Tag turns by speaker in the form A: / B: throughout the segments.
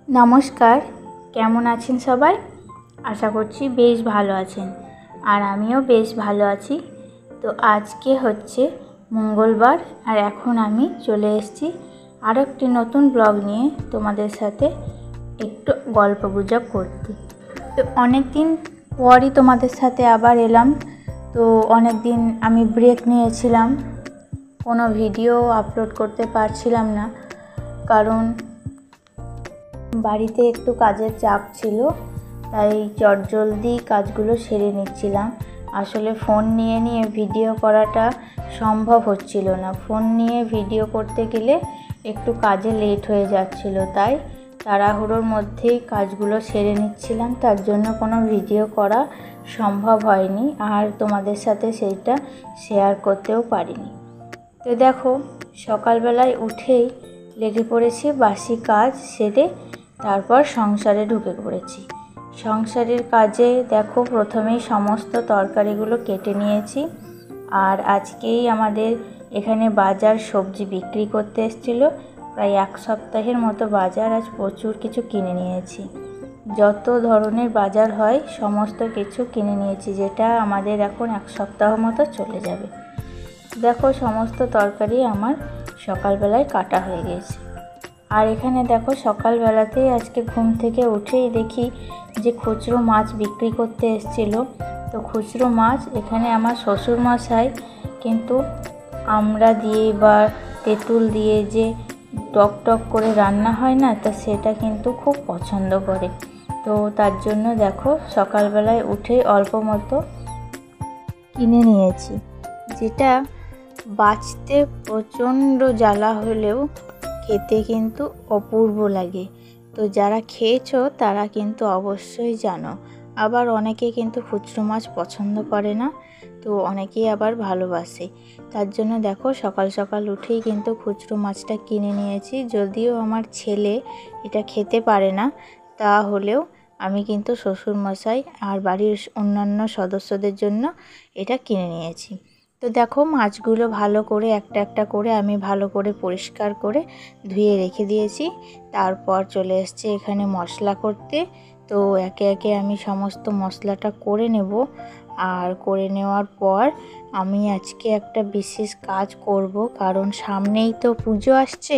A: নমস্কার, কেমন আছেন সবাই? আশা করছি বেশ ভালো আছেন, আর আমিও বেশ ভালো আছি। তো আজকে হচ্ছে মঙ্গলবার, আর এখন আমি চলে এসেছি আরও একটি নতুন ব্লগ নিয়ে তোমাদের সাথে একটু গল্পগুজব করতে। তো অনেক দিন পরই তোমাদের সাথে আবার এলাম। তো অনেক দিন আমি ব্রেক নিয়েছিলাম, কোনো ভিডিও আপলোড করতে পারছিলাম না, কারণ বাড়িতে একটু কাজের চাপ ছিল, তাই চটজলদি কাজগুলো সেরে নিচ্ছিলাম। আসলে ফোন নিয়ে নিয়ে ভিডিও করাটা সম্ভব হচ্ছিল না। ফোন নিয়ে ভিডিও করতে গেলে একটু কাজে লেট হয়ে যাচ্ছিল, তাই তাড়াহুড়োর মধ্যেই কাজগুলো সেরে নিচ্ছিলাম। তার জন্য কোনো ভিডিও করা সম্ভব হয়নি, আর তোমাদের সাথে সেইটা শেয়ার করতেও পারিনি। তো দেখো, সকালবেলায় উঠেই লেগে পড়েছি বাসি কাজ সেরে, তারপর সংসারে ঢুকে পড়েছি। সংসারের কাজে দেখো, প্রথমেই সমস্ত তরকারিগুলো কেটে নিয়েছি। আর আজকেই আমাদের এখানে বাজার সবজি বিক্রি করতে এসেছিল, প্রায় এক সপ্তাহের মতো বাজার। আজ প্রচুর কিছু কিনে নিয়েছি, যত ধরনের বাজার হয় সমস্ত কিছু কিনে নিয়েছি, যেটা আমাদের এখন এক সপ্তাহ মতো চলে যাবে। দেখো, সমস্ত তরকারি আমার সকালবেলায় কাটা হয়ে গেছে। আর এখানে দেখো, সকালবেলাতেই আজকে ঘুম থেকে উঠেই দেখি যে খুচরো মাছ বিক্রি করতে এসেছিল। তো খুচরো মাছ এখানে আমার শ্বশুরমশাই কিন্তু আমড়া দিয়ে বা তেঁতুল দিয়ে যে টক টক করে রান্না হয় না, তা সেটা কিন্তু খুব পছন্দ করে। তো তার জন্য দেখো, সকালবেলায় উঠেই অল্প মতো কিনে নিয়েছি, যেটা বাঁচতে প্রচণ্ড জ্বালা হলেও খেতে কিন্তু অপূর্ব লাগে। তো যারা খেয়েছো তারা কিন্তু অবশ্যই জানো। আবার অনেকে কিন্তু খুচরো মাছ পছন্দ করে না, তো অনেকেই আবার ভালোবাসে। তার জন্য দেখো, সকাল সকাল উঠেই কিন্তু খুচরো মাছটা কিনে নিয়েছি। যদিও আমার ছেলে এটা খেতে পারে না, তা হলেও আমি কিন্তু শ্বশুরমশাই আর বাড়ির অন্যান্য সদস্যদের জন্য এটা কিনে নিয়েছি। তো দেখো, মাছগুলো ভালো করে একটা একটা করে আমি ভালো করে পরিষ্কার করে ধুয়ে রেখে দিয়েছি। তারপর চলে এসেছি এখানে মশলা করতে। তো একে একে আমি সমস্ত মশলাটা করে নেব। আর করে নেওয়ার পর আমি আজকে একটা বিশেষ কাজ করব, কারণ সামনেই তো পুজো আসছে।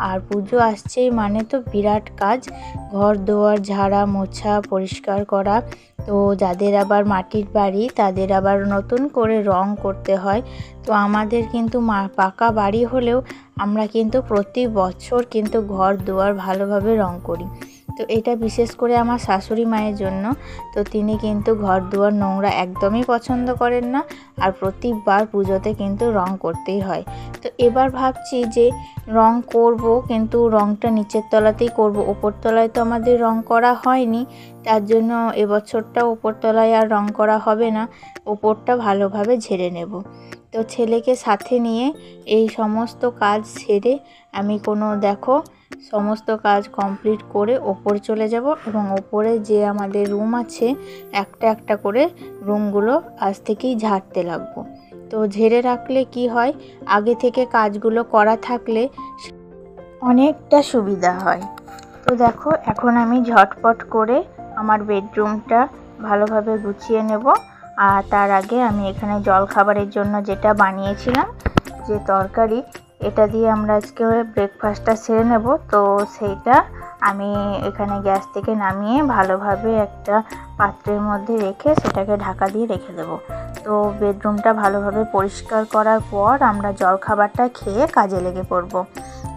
A: আর পুজো আসছেই মানে তো বিরাট কাজ, ঘর দুয়ার ঝাড়া মোছা পরিষ্কার করা। তো যাদের আবার মাটির বাড়ি, তাদের আবার নতুন করে রং করতে হয়। তো আমাদের কিন্তু পাকা বাড়ি হলেও আমরা কিন্তু প্রতি বছর কিন্তু ঘর দুয়ার ভালোভাবে রং করি। তো এটা বিশেষ করে আমার শাশুড়ি মায়ের জন্য। তো তিনি কিন্তু ঘর দুয়ার নোংরা একদমই পছন্দ করেন না, আর প্রতিবার পুজোতে কিন্তু রং করতেই হয়। তো এবার ভাবছি যে রং করব, কিন্তু রংটা নিচের তলাতেই করব, ওপর তলায় তো আমাদের রং করা হয়নি। তার জন্য এবছরটা ওপর তলায় আর রং করা হবে না, ওপরটা ভালোভাবে ঝেড়ে নেব। তো ছেলেকে সাথে নিয়ে এই সমস্ত কাজ সেরে আমি দেখো, সমস্ত কাজ কমপ্লিট করে ওপরে চলে যাব, এবং ওপরে যে আমাদের রুম আছে একটা একটা করে রুমগুলো আজ থেকেই ঝাড়তে লাগবো। তো ঝেড়ে রাখলে কি হয়, আগে থেকে কাজগুলো করা থাকলে অনেকটা সুবিধা হয়। তো দেখো, এখন আমি ঝটপট করে আমার বেডরুমটা ভালোভাবে গুছিয়ে নেব। আর তার আগে আমি এখানে জল খাবারের জন্য যেটা বানিয়েছিলাম, যে তরকারি, এটা দিয়ে আমরা আজকে ব্রেকফাস্টটা সেরে নেব। তো সেইটা আমি এখানে গ্যাস থেকে নামিয়ে ভালোভাবে একটা পাত্রের মধ্যে রেখে সেটাকে ঢাকা দিয়ে রেখে দেব। তো বেডরুমটা ভালোভাবে পরিষ্কার করার পর আমরা জল খাবারটা খেয়ে কাজে লেগে পড়ব।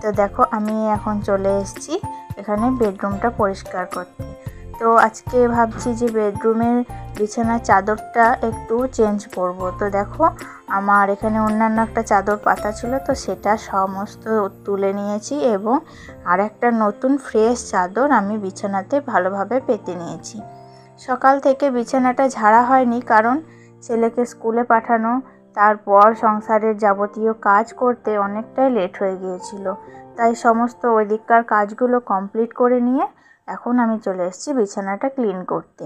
A: তো দেখো, আমি এখন চলে এসেছি এখানে বেডরুমটা পরিষ্কার করতে। তো আজকে ভাবছি যে বেডরুমের বিছানার চাদরটা একটু চেঞ্জ করব। তো দেখো, আমার এখানে অন্যান্য একটা চাদর পাতা ছিল, তো সেটা সমস্ত তুলে নিয়েছি, এবং আর একটা নতুন ফ্রেশ চাদর আমি বিছানাতে ভালোভাবে পেতে নিয়েছি। সকাল থেকে বিছানাটা ঝাড়া হয়নি, কারণ ছেলেকে স্কুলে পাঠানো, তারপর সংসারের যাবতীয় কাজ করতে অনেকটাই লেট হয়ে গিয়েছিল। তাই সমস্ত ওই দিককার কাজগুলো কমপ্লিট করে নিয়ে এখন আমি চলে এসেছি বিছানাটা ক্লিন করতে।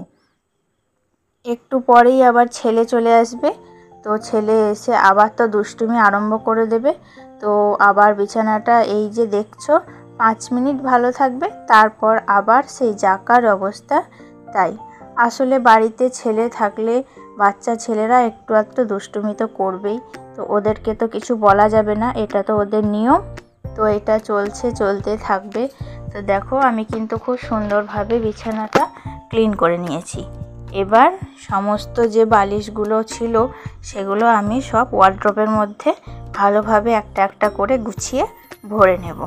A: একটু পরেই আবার ছেলে চলে আসবে। তো ছেলে এসে আবার তো দুষ্টুমি আরম্ভ করে দেবে। তো আবার বিছানাটা এই যে দেখছো 5 মিনিট ভালো থাকবে, তারপর আবার সেই যাকার অবস্থা তাই। আসলে বাড়িতে ছেলে থাকলে বাচ্চা ছেলেরা একটু একটু দুষ্টুমি তো করবেই, তো ওদেরকে তো কিছু বলা যাবে না, এটা তো ওদের নিয়ম। তো এটা চলতে থাকবে। তো দেখো আমি কিন্তু খুব সুন্দরভাবে বিছানাটা ক্লিন করে নিয়েছি। এবার সমস্ত যে বালিশগুলো ছিল সেগুলো আমি সব ওয়ার্ড্রপের মধ্যে ভালোভাবে একটা একটা করে গুছিয়ে ভরে নেব।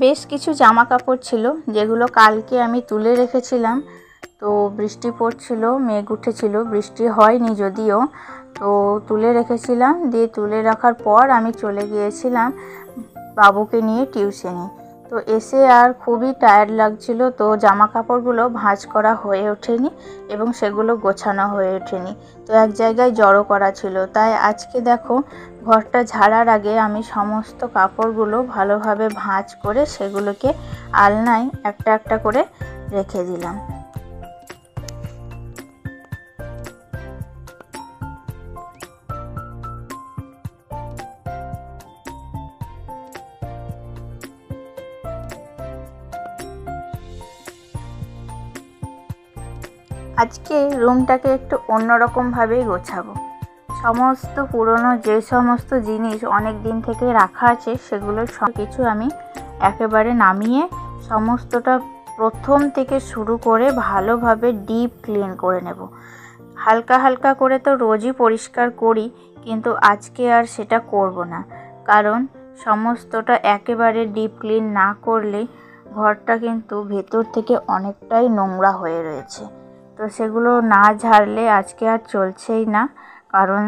A: বেশ কিছু জামা কাপড় ছিল যেগুলো কালকে আমি তুলে রেখেছিলাম। তো বৃষ্টি পড়ছিল, মেঘ উঠেছিল, বৃষ্টি হয়নি যদিও। তো তুলে রেখেছিলাম, দিয়ে তুলে রাখার পর আমি চলে গিয়েছিলাম বাবুকে নিয়ে টিউশনে। তো এসে আর খুবই টায়ার্ড লাগছিল, তো জামা কাপড়গুলো ভাঁজ করা হয়ে ওঠেনি এবং সেগুলো গোছানো হয়ে ওঠেনি, তো এক জায়গায় জড়ো করা ছিল। তাই আজকে দেখো ঘরটা ঝাড়ার আগে আমি সমস্ত কাপড়গুলো ভালোভাবে ভাঁজ করে সেগুলোকে আলনায় একটা একটা করে রেখে দিলাম। আজকে রুমটাকে একটু অন্যরকমভাবেই গোছাবো। সমস্ত পুরনো যে সমস্ত জিনিস অনেক দিন থেকে রাখা আছে সেগুলোর সব কিছু আমি একেবারে নামিয়ে সমস্তটা প্রথম থেকে শুরু করে ভালোভাবে ডিপ ক্লিন করে নেব। হালকা হালকা করে তো রোজই পরিষ্কার করি, কিন্তু আজকে আর সেটা করব না, কারণ সমস্তটা একেবারে ডিপ ক্লিন না করলে ঘরটা কিন্তু ভেতর থেকে অনেকটাই নোংরা হয়ে রয়েছে। তো সেগুলো না ঝাড়লে আজকে আর চলছেই না, কারণ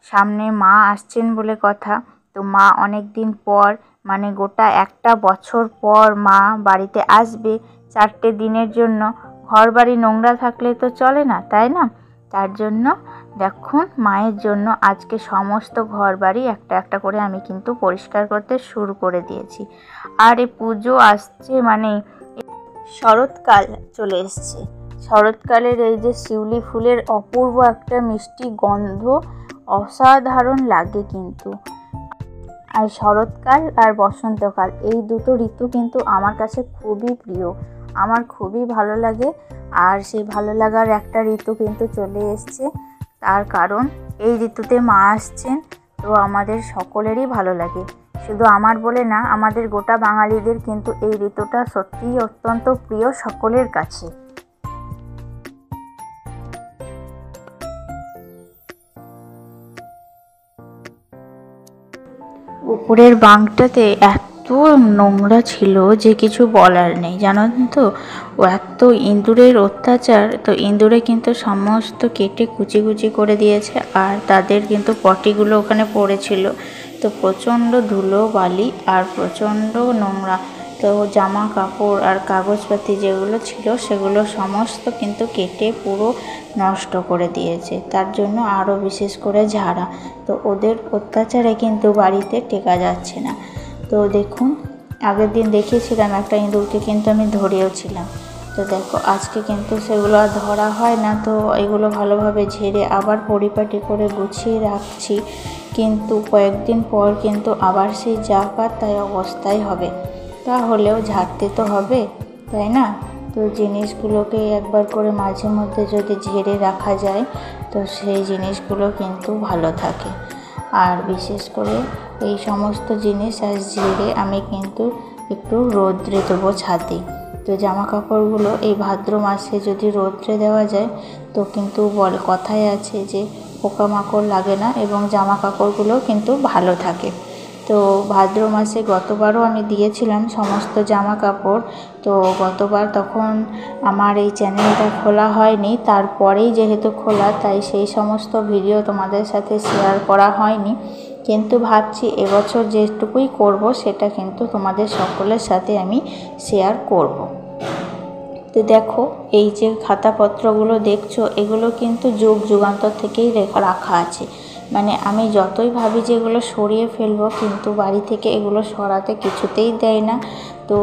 A: সামনে মা আসছেন বলে কথা। তো মা অনেক দিন পর, মানে গোটা একটা বছর পর মা বাড়িতে আসবে 4টে দিনের জন্য। ঘর বাড়ি নোংরা থাকলে তো চলে না, তাই না? তার জন্য দেখুন মায়ের জন্য আজকে সমস্ত ঘর বাড়ি একটা একটা করে আমি কিন্তু পরিষ্কার করতে শুরু করে দিয়েছি। আর এই পুজো আসছে, মানে শরৎকাল চলে এসছে। শরৎকালের এই যে শিউলি ফুলের অপূর্ব একটা মিষ্টি গন্ধ অসাধারণ লাগে কিন্তু। আর শরৎকাল আর বসন্তকাল এই দুটো ঋতু কিন্তু আমার কাছে খুবই প্রিয়, আমার খুবই ভালো লাগে। আর সেই ভালো লাগার একটা ঋতু কিন্তু চলে এসছে, তার কারণ এই ঋতুতে মা আসছেন। তো আমাদের সকলেরই ভালো লাগে, শুধু আমার বলে না, আমাদের গোটা বাঙালিদের কিন্তু এই ঋতুটা সত্যিই অত্যন্ত প্রিয় সকলের কাছে। উপরের বাঁকটাতে এত নোংরা ছিল যে কিছু বলার নেই, জানেন তো। ও এত ইঁদুরের অত্যাচার, তো ইঁদুরে কিন্তু সমস্ত কেটে কুচি কুচি করে দিয়েছে, আর তাদের কিন্তু পটিগুলো ওখানে পড়েছিল। তো প্রচণ্ড ধুলো বালি আর প্রচণ্ড নোংরা। তো জামা কাপড় আর কাগজপাতি যেগুলো ছিল সেগুলো সমস্ত কিন্তু কেটে পুরো নষ্ট করে দিয়েছে, তার জন্য আরও বিশেষ করে ঝাড়া। তো ওদের অত্যাচারে কিন্তু বাড়িতে টেকা যাচ্ছে না। তো দেখুন, আগের দিন দেখিয়েছিলাম একটা ইঁদুরকে কিন্তু আমি ধরেওছিলাম। তো দেখো আজকে কিন্তু সেগুলো আর ধরা হয় না। তো এগুলো ভালোভাবে ঝেড়ে আবার পরিপাটি করে গুছিয়ে রাখছি, কিন্তু কয়েকদিন পর কিন্তু আবার সেই যা পার তাই অবস্থায় হবে। তাহলেও ঝাড়তে তো হবে, তাই না? তো জিনিসগুলোকে একবার করে মাঝে মধ্যে যদি ঝেড়ে রাখা যায় তো সেই জিনিসগুলো কিন্তু ভালো থাকে। আর বিশেষ করে এই সমস্ত জিনিস আজ ঝেড়ে আমি কিন্তু একটু রোদ্রে দেবো ছাদে। তো জামা কাপড়গুলো এই ভাদ্র মাসে যদি রোদ্রে দেওয়া যায় তো কিন্তু কথায় আছে যে পোকামাকড় লাগে না এবং জামা কাপড়গুলো কিন্তু ভালো থাকে। তো ভাদ্র মাসে গতবারও আমি দিয়েছিলাম সমস্ত জামা কাপড়। তো গতবার তখন আমার এই চ্যানেলটা খোলা হয়নি, তারপরেই যেহেতু খোলা তাই সেই সমস্ত ভিডিও তোমাদের সাথে শেয়ার করা হয়নি, কিন্তু ভাবছি এবছর যেটুকুই করব সেটা কিন্তু তোমাদের সকলের সাথে আমি শেয়ার করব। তো দেখো এই যে খাতাপত্রগুলো দেখছো এগুলো কিন্তু যুগ যুগান্তর থেকেই রাখা আছে। মানে আমি যতই ভাবি যে এগুলো সরিয়ে ফেলবো, কিন্তু বাড়ি থেকে এগুলো সরাতে কিছুতেই দেয় না। তো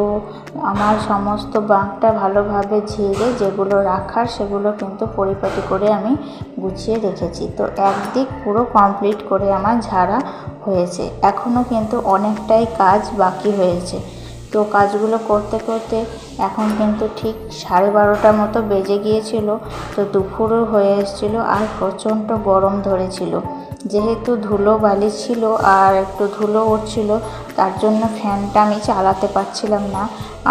A: আমার সমস্ত বাঁকটা ভালোভাবে ঝেড়ে যেগুলো রাখার সেগুলো কিন্তু পরিপাটি করে আমি গুছিয়ে রেখেছি। তো একদিক পুরো কমপ্লিট করে আমার ঝাড়া হয়েছে, এখনও কিন্তু অনেকটাই কাজ বাকি হয়েছে। তো কাজগুলো করতে করতে এখন কিন্তু ঠিক 12:30টার মতো বেজে গিয়েছিল। তো দুপুরও হয়ে এসেছিলো আর প্রচণ্ড গরম ধরেছিল। যেহেতু ধুলো বালি ছিল আর একটু ধুলো উঠছিল, তার জন্য ফ্যানটা আমি চালাতে পারছিলাম না।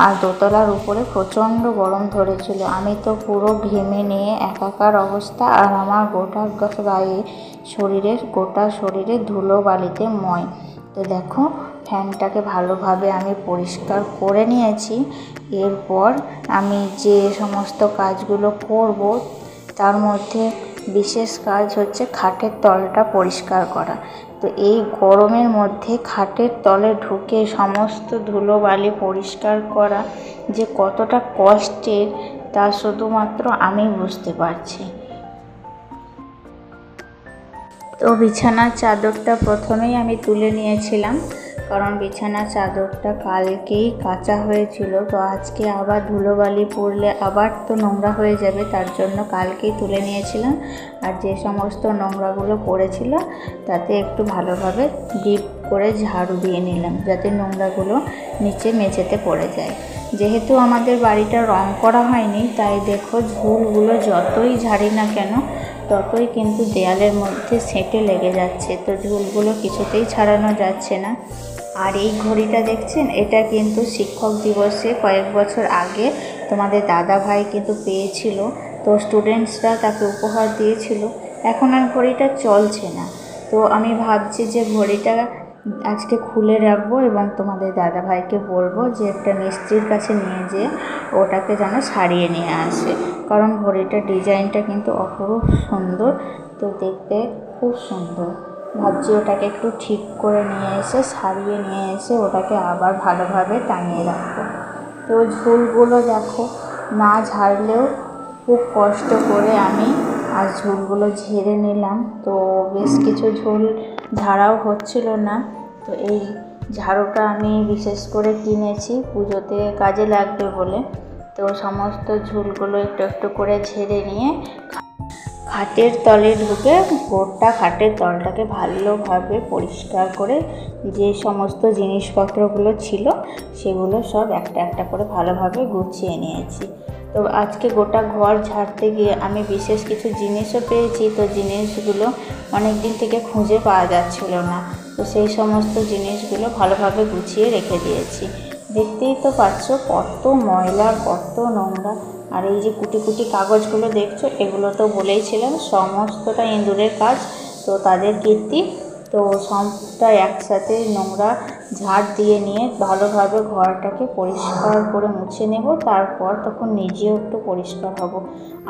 A: আর দোতলার উপরে প্রচণ্ড গরম ধরেছিল। আমি তো পুরো ঘেমে নিয়ে একাকার অবস্থা, আর আমার গোটা গায়ে গোটা শরীরে ধুলো বালিতে ময়। তো দেখো, ফ্যানটাকে ভালোভাবে আমি পরিষ্কার করে নিয়েছি। এরপর আমি যে সমস্ত কাজগুলো করব, তার মধ্যে বিশেষ কাজ হচ্ছে খাটের তলটা পরিষ্কার করা। তো এই গরমের মধ্যে খাটের তলে ঢুকে সমস্ত ধুলোবালি পরিষ্কার করা যে কতটা কষ্টের, তা শুধুমাত্র আমি বুঝতে পারছি। তো বিছানার চাদরটা প্রথমেই আমি তুলে নিয়েছিলাম, কারণ বিছানার চাদরটা কালকেই কাচা হয়েছিল। তো আজকে আবার ধুলোবালি পড়লে আবার তো নোংরা হয়ে যাবে, তার জন্য কালকেই তুলে নিয়েছিলাম। আর যে সমস্ত নোংরাগুলো পড়েছিল তাতে একটু ভালোভাবে ডিপ করে ঝাড়ু দিয়ে নিলাম, যাতে নোংরাগুলো নিচে মেঝেতে পড়ে যায়। যেহেতু আমাদের বাড়িটা রং করা হয়নি, তাই দেখো ঝুলগুলো যতই ঝাড়ি না কেন ততই কিন্তু দেয়ালের মধ্যে সেঁটে লেগে যাচ্ছে। তো ঝুলগুলো কিছুতেই ছাড়ানো যাচ্ছে না। আর এই ঘড়িটা দেখছেন, এটা কিন্তু শিক্ষক দিবসে কয়েক বছর আগে তোমাদের দাদা ভাই কিন্তু পেয়েছিল। তো স্টুডেন্টসরা তাকে উপহার দিয়েছিল। এখন আর ঘড়িটা চলছে না। তো আমি ভাবছি যে ঘড়িটা আজকে খুলে রাখবো এবং তোমাদের দাদা ভাইকে বলবো যে একটা মিস্ত্রির কাছে নিয়ে যেয়ে ওটাকে যেন সারিয়ে নিয়ে আসে, কারণ ঘড়িটার ডিজাইনটা কিন্তু অপরূপ সুন্দর। তো দেখতে খুব সুন্দর। ভাবছি ওটাকে একটু ঠিক করে নিয়ে এসে সারিয়ে নিয়ে এসে ওটাকে আবার ভালোভাবে টাঙিয়ে রাখবো। তো ঝুলগুলো দেখো, না ঝাড়লেও খুব কষ্ট করে আমি আর ঝুলগুলো ঝেড়ে নিলাম। তো বেশ কিছু ঝুল ঝাড়াও হচ্ছিল না। তো এই ঝাড়ুটা আমি বিশেষ করে কিনেছি পুজোতে কাজে লাগবে বলে। তো সমস্ত ঝুলগুলো একটু একটু করে ঝেড়ে নিয়ে খাটের তলে ঢুকে গোটা খাটের তলটাকে ভালোভাবে পরিষ্কার করে যে সমস্ত জিনিসপত্রগুলো ছিল সেগুলো সব একটা একটা করে ভালোভাবে গুছিয়ে নিয়েছি। তো আজকে গোটা ঘর ঝাড়তে গিয়ে আমি বিশেষ কিছু জিনিসও পেয়েছি। তো জিনিসগুলো অনেক দিন থেকে খুঁজে পাওয়া যাচ্ছিল না। তো সেই সমস্ত জিনিসগুলো ভালোভাবে গুছিয়ে রেখে দিয়েছি। দেখতেই তো পাচ্ছ কত ময়লা, কত নোংরা। আর এই যে কুটি কুটি কাগজগুলো দেখছো, এগুলো তো বলেইছিলাম সমস্তটা ইঁদুরের কাজ। তো তাদের কীর্তি। তো সবটা একসাথে নোংরা ঝাড় দিয়ে নিয়ে ভালোভাবে ঘরটাকে পরিষ্কার করে মুছে নেব। তারপর তখন নিজেও একটু পরিষ্কার হব।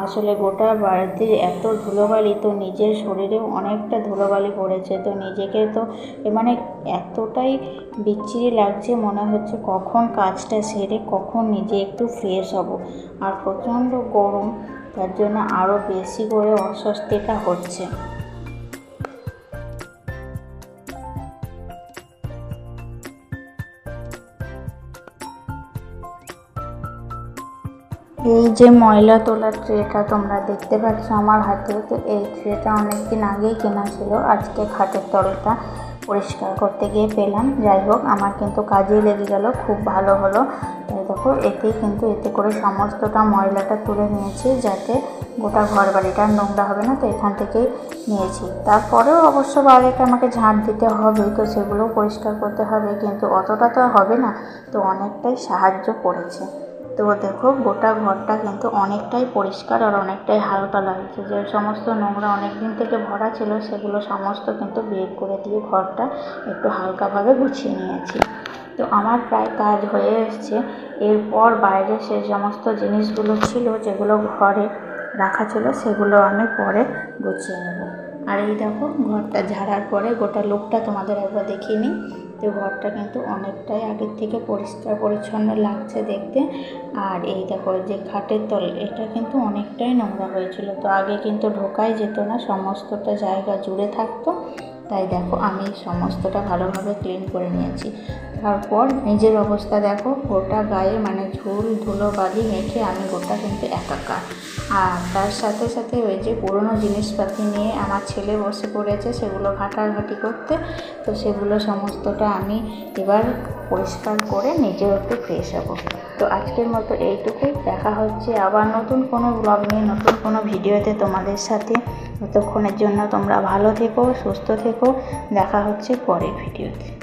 A: আসলে গোটা বাড়িতে এত ধুলোবালি, তো নিজের শরীরেও অনেকটা ধুলোবালি পড়েছে। তো নিজেকে তো মানে এতটাই বিচ্ছিরি লাগছে, মনে হচ্ছে কখন কাজটা সেরে কখন নিজে একটু ফ্রেশ হব। আর প্রচণ্ড গরম, তার জন্য আরও বেশি করে অস্বস্তিটা হচ্ছে। এই যে ময়লা তোলার ট্রেটা তোমরা দেখতে পাচ্ছ আমার হাতে, তো এই ট্রেটা অনেক দিন আগেই কেনা ছিল। আজকে খাটের তলটা পরিষ্কার করতে গিয়ে পেলাম। যাই হোক, আমার কিন্তু কাজেই লেগে গেল, খুব ভালো হলো। তাই দেখো, এতে করে সমস্তটা ময়লাটা তুলে নিয়েছি, যাতে গোটা ঘর বাড়িটা নোংরা হবে না। তো এখান থেকেই নিয়েছি। তারপরেও অবশ্য বাইরেটা আমাকে ঝাঁট দিতে হবে, তো সেগুলোও পরিষ্কার করতে হবে, কিন্তু অতটা তো হবে না। তো অনেকটাই সাহায্য করেছে। তো দেখো, গোটা ঘরটা কিন্তু অনেকটাই পরিষ্কার আর অনেকটাই হালকা লাগছে। যে সমস্ত নোংরা অনেক দিন থেকে ভরা ছিল সেগুলো সমস্ত কিন্তু বের করে দিয়ে ঘরটা একটু হালকাভাবে গুছিয়ে নিয়েছি। তো আমার প্রায় কাজ হয়ে এসছে। এরপর বাইরে সে সমস্ত জিনিসগুলো ছিল যেগুলো ঘরে রাখা ছিল, সেগুলো আমি পরে গুছিয়ে নেব। আর এই দেখো, ঘরটা ঝাড়ার পরে গোটা লুকটা তোমাদের একবার দেখিয়ে নিই। তো ঘরটা কিন্তু অনেকটাই আগের থেকে পরিষ্কার পরিচ্ছন্ন লাগছে দেখতে। আর এই দেখো যে খাটের তল, এটা কিন্তু অনেকটাই নোংরা হয়েছিল। তো আগে কিন্তু ঢোকাই যেত না, সমস্তটা জায়গা জুড়ে থাকতো। তাই দেখো আমি সমস্তটা ভালোভাবে ক্লিন করে নিয়েছি। তারপর নিজের অবস্থা দেখো, গোটা গায়ে মানে ঝুল ধুলো বালি মেখে আমি গোটা কিন্তু একাকার। আর তার সাথে সাথে ওই যে পুরনো জিনিসপাতি নিয়ে আমার ছেলে বসে পড়েছে সেগুলো ঘাটাঘাটি করতে। তো সেগুলো সমস্তটা আমি এবার পরিষ্কার করে নিজেও একটু ফ্রেশ হবো। তো আজকের মতো এইটুকুই। দেখা হচ্ছে আবার নতুন কোনো ব্লগ নিয়ে, নতুন কোনো ভিডিওতে তোমাদের সাথে। ততক্ষণের জন্য তোমরা ভালো থেকো, সুস্থ থেকো। দেখা হচ্ছে পরের ভিডিওতে।